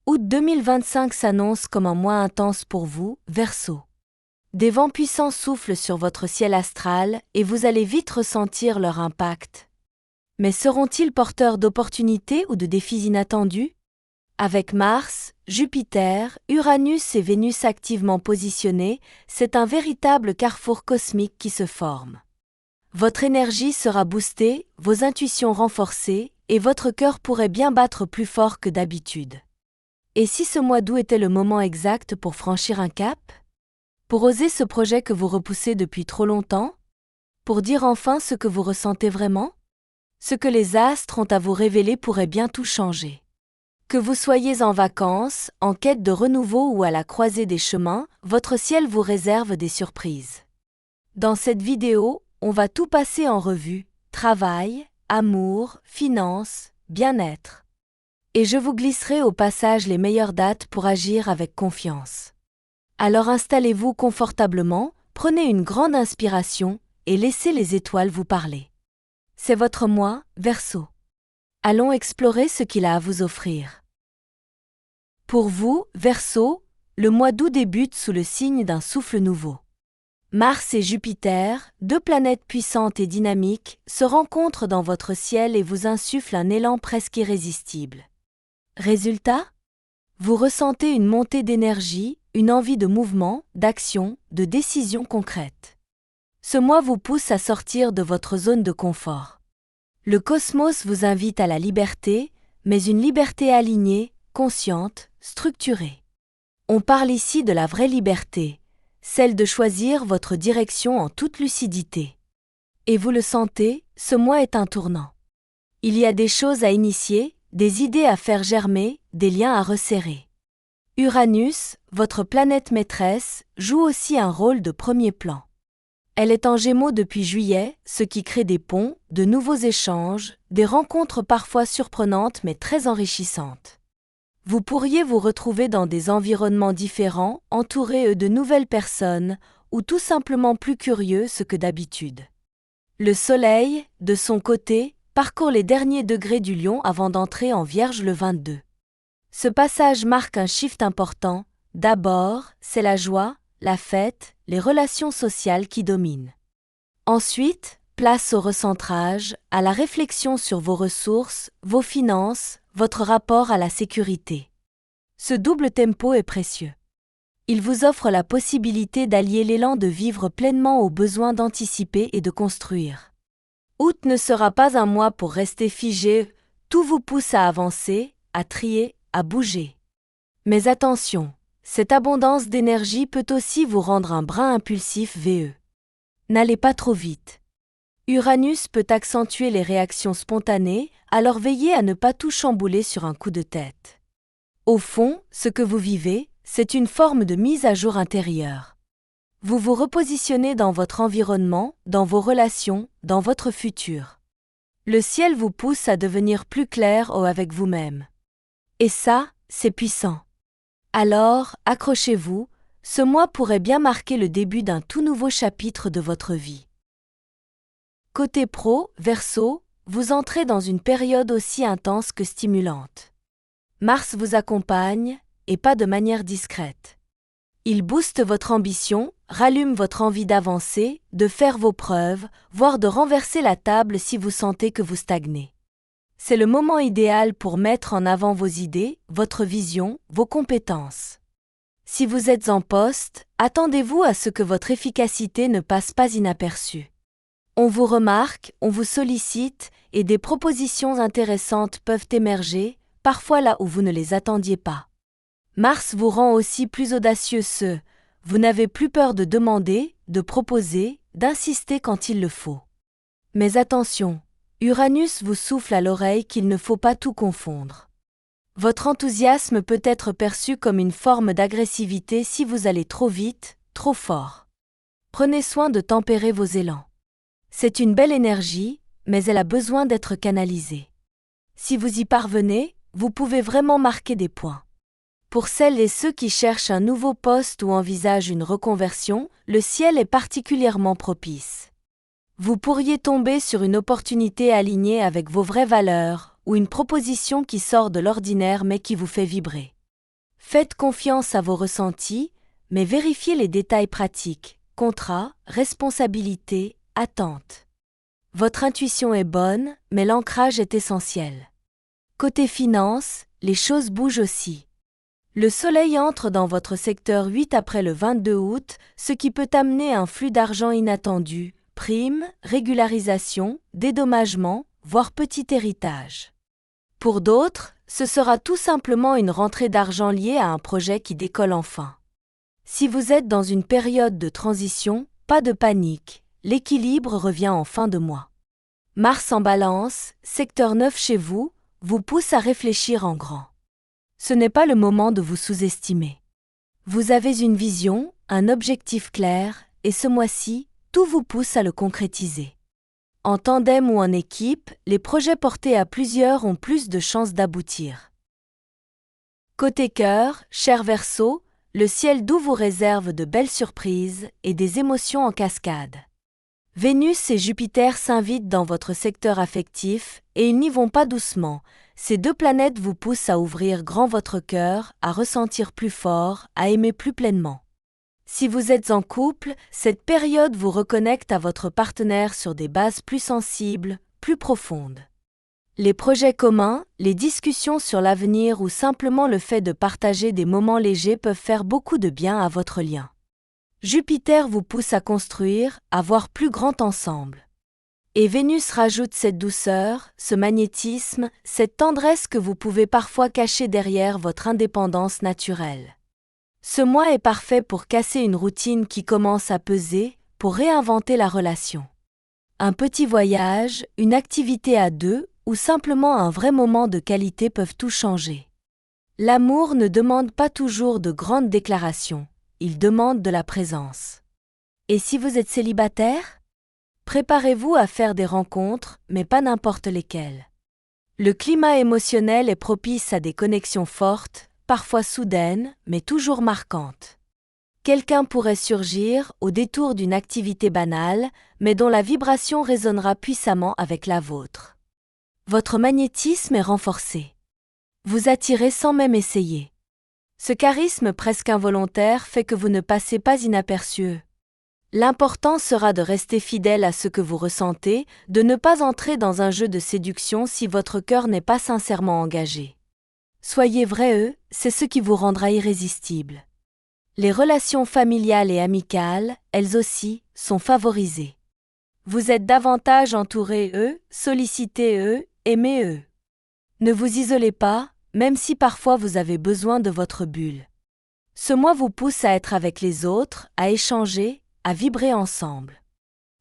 Août 2025 s'annonce comme un mois intense pour vous, Verseau. Des vents puissants soufflent sur votre ciel astral et vous allez vite ressentir leur impact. Mais seront-ils porteurs d'opportunités ou de défis inattendus? Avec Mars, Jupiter, Uranus et Vénus activement positionnés, c'est un véritable carrefour cosmique qui se forme. Votre énergie sera boostée, vos intuitions renforcées, et votre cœur pourrait bien battre plus fort que d'habitude. Et si ce mois d'août était le moment exact pour franchir un cap? Pour oser ce projet que vous repoussez depuis trop longtemps? Pour dire enfin ce que vous ressentez vraiment? Ce que les astres ont à vous révéler pourrait bien tout changer. Que vous soyez en vacances, en quête de renouveau ou à la croisée des chemins, votre ciel vous réserve des surprises. Dans cette vidéo, on va tout passer en revue: travail, amour, finances, bien-être. Et je vous glisserai au passage les meilleures dates pour agir avec confiance. Alors installez-vous confortablement, prenez une grande inspiration et laissez les étoiles vous parler. C'est votre mois, Verseau. Allons explorer ce qu'il a à vous offrir. Pour vous, Verseau, le mois d'août débute sous le signe d'un souffle nouveau. Mars et Jupiter, deux planètes puissantes et dynamiques, se rencontrent dans votre ciel et vous insufflent un élan presque irrésistible. Résultat? Vous ressentez une montée d'énergie, une envie de mouvement, d'action, de décision concrète. Ce mois vous pousse à sortir de votre zone de confort. Le cosmos vous invite à la liberté, mais une liberté alignée, consciente, structurée. On parle ici de la vraie liberté, celle de choisir votre direction en toute lucidité. Et vous le sentez, ce mois est un tournant. Il y a des choses à initier, des idées à faire germer, des liens à resserrer. Uranus, votre planète maîtresse, joue aussi un rôle de premier plan. Elle est en Gémeaux depuis juillet, ce qui crée des ponts, de nouveaux échanges, des rencontres parfois surprenantes mais très enrichissantes. Vous pourriez vous retrouver dans des environnements différents, entourés de nouvelles personnes, ou tout simplement plus curieux que d'habitude. Le Soleil, de son côté, parcourt les derniers degrés du Lion avant d'entrer en Vierge le 22. Ce passage marque un shift important. D'abord, c'est la joie, la fête, les relations sociales qui dominent. Ensuite, place au recentrage, à la réflexion sur vos ressources, vos finances, votre rapport à la sécurité. Ce double tempo est précieux. Il vous offre la possibilité d'allier l'élan de vivre pleinement au besoin d'anticiper et de construire. Août ne sera pas un mois pour rester figé, tout vous pousse à avancer, à trier, à bouger. Mais attention, cette abondance d'énergie peut aussi vous rendre un brin impulsif VE. N'allez pas trop vite. Uranus peut accentuer les réactions spontanées, alors veillez à ne pas tout chambouler sur un coup de tête. Au fond, ce que vous vivez, c'est une forme de mise à jour intérieure. Vous vous repositionnez dans votre environnement, dans vos relations, dans votre futur. Le ciel vous pousse à devenir plus clair avec vous-même. Et ça, c'est puissant. Alors, accrochez-vous, ce mois pourrait bien marquer le début d'un tout nouveau chapitre de votre vie. Côté pro, Verseau, vous entrez dans une période aussi intense que stimulante. Mars vous accompagne, et pas de manière discrète. Il booste votre ambition, rallume votre envie d'avancer, de faire vos preuves, voire de renverser la table si vous sentez que vous stagnez. C'est le moment idéal pour mettre en avant vos idées, votre vision, vos compétences. Si vous êtes en poste, attendez-vous à ce que votre efficacité ne passe pas inaperçue. On vous remarque, on vous sollicite, et des propositions intéressantes peuvent émerger, parfois là où vous ne les attendiez pas. Mars vous rend aussi plus audacieux vous n'avez plus peur de demander, de proposer, d'insister quand il le faut. Mais attention, Uranus vous souffle à l'oreille qu'il ne faut pas tout confondre. Votre enthousiasme peut être perçu comme une forme d'agressivité si vous allez trop vite, trop fort. Prenez soin de tempérer vos élans. C'est une belle énergie, mais elle a besoin d'être canalisée. Si vous y parvenez, vous pouvez vraiment marquer des points. Pour celles et ceux qui cherchent un nouveau poste ou envisagent une reconversion, le ciel est particulièrement propice. Vous pourriez tomber sur une opportunité alignée avec vos vraies valeurs ou une proposition qui sort de l'ordinaire mais qui vous fait vibrer. Faites confiance à vos ressentis, mais vérifiez les détails pratiques, contrats, responsabilités, attentes. Votre intuition est bonne, mais l'ancrage est essentiel. Côté finance, les choses bougent aussi. Le soleil entre dans votre secteur 8 après le 22 août, ce qui peut amener un flux d'argent inattendu, primes, régularisation, dédommagement, voire petit héritage. Pour d'autres, ce sera tout simplement une rentrée d'argent liée à un projet qui décolle enfin. Si vous êtes dans une période de transition, pas de panique, l'équilibre revient en fin de mois. Mars en Balance, secteur 9 chez vous, vous pousse à réfléchir en grand. Ce n'est pas le moment de vous sous-estimer. Vous avez une vision, un objectif clair, et ce mois-ci, tout vous pousse à le concrétiser. En tandem ou en équipe, les projets portés à plusieurs ont plus de chances d'aboutir. Côté cœur, cher Verseau, le ciel doux vous réserve de belles surprises et des émotions en cascade. Vénus et Jupiter s'invitent dans votre secteur affectif et ils n'y vont pas doucement. Ces deux planètes vous poussent à ouvrir grand votre cœur, à ressentir plus fort, à aimer plus pleinement. Si vous êtes en couple, cette période vous reconnecte à votre partenaire sur des bases plus sensibles, plus profondes. Les projets communs, les discussions sur l'avenir ou simplement le fait de partager des moments légers peuvent faire beaucoup de bien à votre lien. Jupiter vous pousse à construire, à voir plus grand ensemble. Et Vénus rajoute cette douceur, ce magnétisme, cette tendresse que vous pouvez parfois cacher derrière votre indépendance naturelle. Ce mois est parfait pour casser une routine qui commence à peser, pour réinventer la relation. Un petit voyage, une activité à deux, ou simplement un vrai moment de qualité peuvent tout changer. L'amour ne demande pas toujours de grandes déclarations, il demande de la présence. Et si vous êtes célibataire ? Préparez-vous à faire des rencontres, mais pas n'importe lesquelles. Le climat émotionnel est propice à des connexions fortes, parfois soudaines, mais toujours marquantes. Quelqu'un pourrait surgir au détour d'une activité banale, mais dont la vibration résonnera puissamment avec la vôtre. Votre magnétisme est renforcé. Vous attirez sans même essayer. Ce charisme presque involontaire fait que vous ne passez pas inaperçu. L'important sera de rester fidèle à ce que vous ressentez, de ne pas entrer dans un jeu de séduction si votre cœur n'est pas sincèrement engagé. Soyez vrai, c'est ce qui vous rendra irrésistible. Les relations familiales et amicales, elles aussi, sont favorisées. Vous êtes davantage entouré, sollicité, aimé. Ne vous isolez pas, même si parfois vous avez besoin de votre bulle. Ce mois vous pousse à être avec les autres, à échanger, à vibrer ensemble.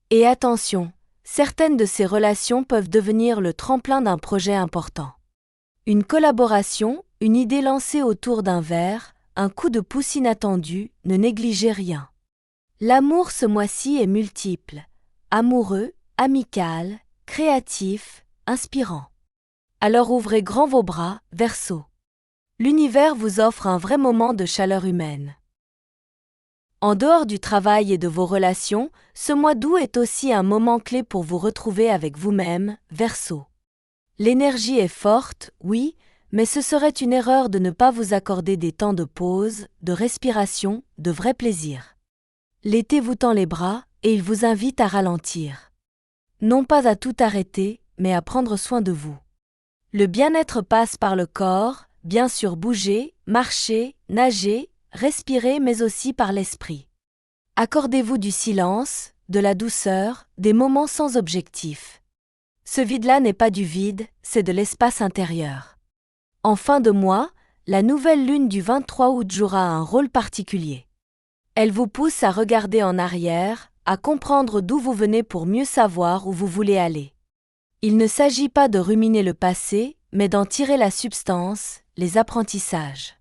Et attention, certaines de ces relations peuvent devenir le tremplin d'un projet important. Une collaboration, une idée lancée autour d'un verre, un coup de pouce inattendu, ne négligez rien. L'amour ce mois-ci est multiple, amoureux, amical, créatif, inspirant. Alors ouvrez grand vos bras, Verseau. L'univers vous offre un vrai moment de chaleur humaine. En dehors du travail et de vos relations, ce mois d'août est aussi un moment clé pour vous retrouver avec vous-même, Verseau. L'énergie est forte, oui, mais ce serait une erreur de ne pas vous accorder des temps de pause, de respiration, de vrai plaisir. L'été vous tend les bras et il vous invite à ralentir. Non pas à tout arrêter, mais à prendre soin de vous. Le bien-être passe par le corps, bien sûr bouger, marcher, nager, respirer mais aussi par l'esprit. Accordez-vous du silence, de la douceur, des moments sans objectif. Ce vide-là n'est pas du vide, c'est de l'espace intérieur. En fin de mois, la nouvelle lune du 23 août jouera un rôle particulier. Elle vous pousse à regarder en arrière, à comprendre d'où vous venez pour mieux savoir où vous voulez aller. Il ne s'agit pas de ruminer le passé, mais d'en tirer la substance, les apprentissages.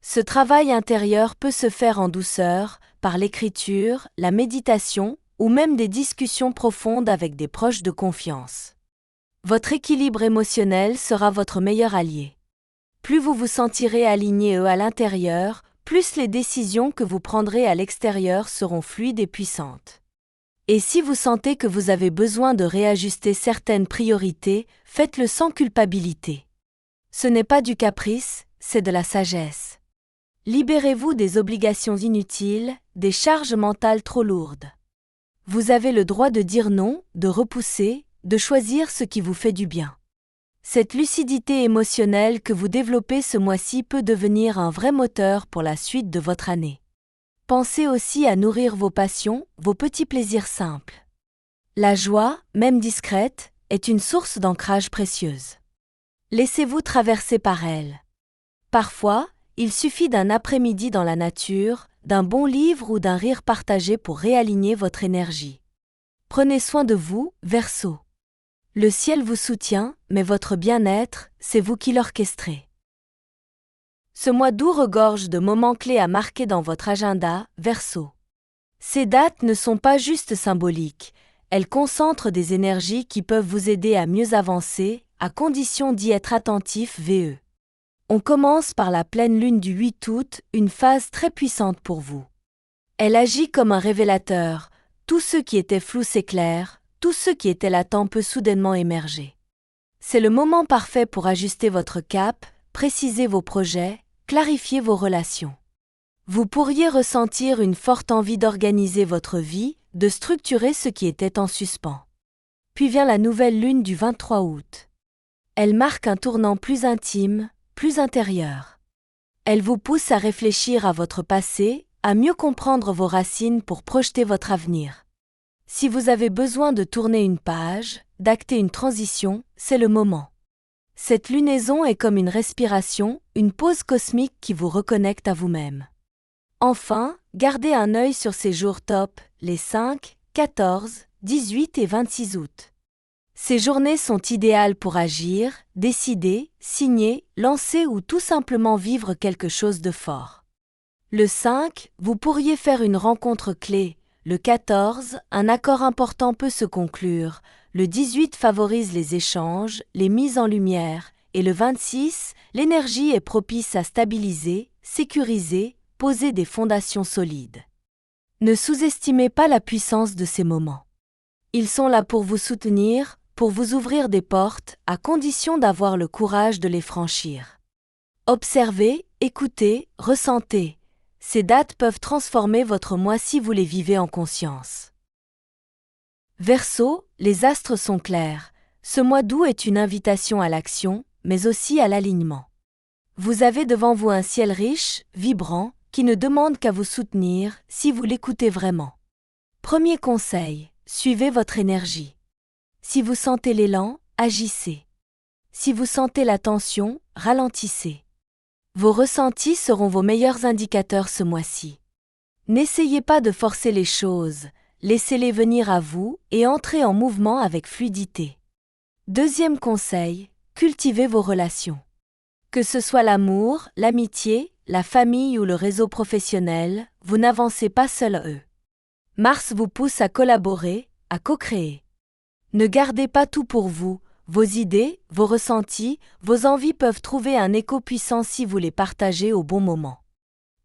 Ce travail intérieur peut se faire en douceur, par l'écriture, la méditation, ou même des discussions profondes avec des proches de confiance. Votre équilibre émotionnel sera votre meilleur allié. Plus vous vous sentirez aligné à l'intérieur, plus les décisions que vous prendrez à l'extérieur seront fluides et puissantes. Et si vous sentez que vous avez besoin de réajuster certaines priorités, faites-le sans culpabilité. Ce n'est pas du caprice, c'est de la sagesse. Libérez-vous des obligations inutiles, des charges mentales trop lourdes. Vous avez le droit de dire non, de repousser, de choisir ce qui vous fait du bien. Cette lucidité émotionnelle que vous développez ce mois-ci peut devenir un vrai moteur pour la suite de votre année. Pensez aussi à nourrir vos passions, vos petits plaisirs simples. La joie, même discrète, est une source d'ancrage précieuse. Laissez-vous traverser par elle. Parfois, il suffit d'un après-midi dans la nature, d'un bon livre ou d'un rire partagé pour réaligner votre énergie. Prenez soin de vous, Verseau. Le ciel vous soutient, mais votre bien-être, c'est vous qui l'orchestrez. Ce mois d'août regorge de moments clés à marquer dans votre agenda, Verseau. Ces dates ne sont pas juste symboliques, elles concentrent des énergies qui peuvent vous aider à mieux avancer, à condition d'y être attentif, VE. On commence par la pleine lune du 8 août, une phase très puissante pour vous. Elle agit comme un révélateur, tout ce qui était flou s'éclaire, tout ce qui était latent peut soudainement émerger. C'est le moment parfait pour ajuster votre cap, préciser vos projets, clarifier vos relations. Vous pourriez ressentir une forte envie d'organiser votre vie, de structurer ce qui était en suspens. Puis vient la nouvelle lune du 23 août. Elle marque un tournant plus intime, plus intérieur. Elle vous pousse à réfléchir à votre passé, à mieux comprendre vos racines pour projeter votre avenir. Si vous avez besoin de tourner une page, d'acter une transition, c'est le moment. Cette lunaison est comme une respiration, une pause cosmique qui vous reconnecte à vous-même. Enfin, gardez un œil sur ces jours top, les 5, 14, 18 et 26 août. Ces journées sont idéales pour agir, décider, signer, lancer ou tout simplement vivre quelque chose de fort. Le 5, vous pourriez faire une rencontre clé. Le 14, un accord important peut se conclure. Le 18 favorise les échanges, les mises en lumière. Et le 26, l'énergie est propice à stabiliser, sécuriser, poser des fondations solides. Ne sous-estimez pas la puissance de ces moments. Ils sont là pour vous soutenir, pour vous ouvrir des portes, à condition d'avoir le courage de les franchir. Observez, écoutez, ressentez. Ces dates peuvent transformer votre mois si vous les vivez en conscience. Verseau, les astres sont clairs. Ce mois d'août est une invitation à l'action, mais aussi à l'alignement. Vous avez devant vous un ciel riche, vibrant, qui ne demande qu'à vous soutenir si vous l'écoutez vraiment. Premier conseil, suivez votre énergie. Si vous sentez l'élan, agissez. Si vous sentez la tension, ralentissez. Vos ressentis seront vos meilleurs indicateurs ce mois-ci. N'essayez pas de forcer les choses, laissez-les venir à vous et entrez en mouvement avec fluidité. Deuxième conseil, cultivez vos relations. Que ce soit l'amour, l'amitié, la famille ou le réseau professionnel, vous n'avancez pas seul eux. Mars vous pousse à collaborer, à co-créer. Ne gardez pas tout pour vous. Vos idées, vos ressentis, vos envies peuvent trouver un écho puissant si vous les partagez au bon moment.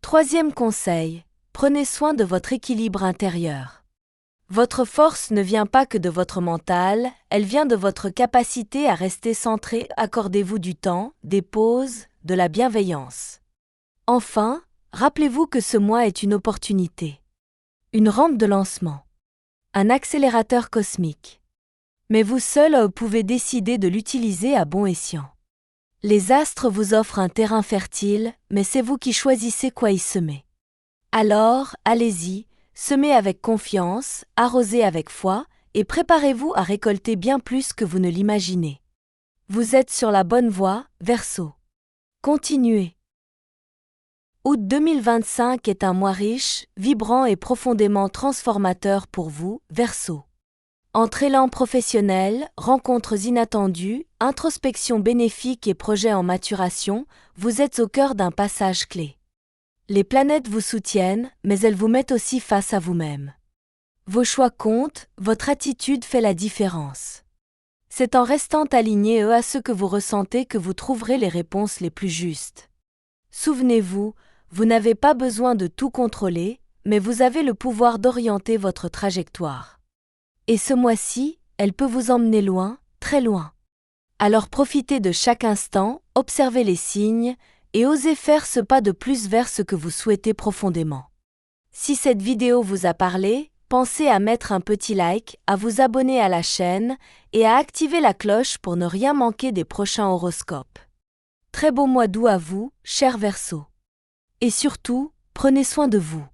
Troisième conseil, prenez soin de votre équilibre intérieur. Votre force ne vient pas que de votre mental, elle vient de votre capacité à rester centré. Accordez-vous du temps, des pauses, de la bienveillance. Enfin, rappelez-vous que ce mois est une opportunité. Une rampe de lancement. Un accélérateur cosmique. Mais vous seul pouvez décider de l'utiliser à bon escient. Les astres vous offrent un terrain fertile, mais c'est vous qui choisissez quoi y semer. Alors, allez-y, semez avec confiance, arrosez avec foi, et préparez-vous à récolter bien plus que vous ne l'imaginez. Vous êtes sur la bonne voie, Verseau. Continuez. Août 2025 est un mois riche, vibrant et profondément transformateur pour vous, Verseau. Entre élan professionnel, rencontres inattendues, introspection bénéfique et projets en maturation, vous êtes au cœur d'un passage clé. Les planètes vous soutiennent, mais elles vous mettent aussi face à vous-même. Vos choix comptent, votre attitude fait la différence. C'est en restant aligné à ce que vous ressentez que vous trouverez les réponses les plus justes. Souvenez-vous, vous n'avez pas besoin de tout contrôler, mais vous avez le pouvoir d'orienter votre trajectoire. Et ce mois-ci, elle peut vous emmener loin, très loin. Alors profitez de chaque instant, observez les signes, et osez faire ce pas de plus vers ce que vous souhaitez profondément. Si cette vidéo vous a parlé, pensez à mettre un petit like, à vous abonner à la chaîne et à activer la cloche pour ne rien manquer des prochains horoscopes. Très beau mois d'août à vous, chers Verseaux. Et surtout, prenez soin de vous.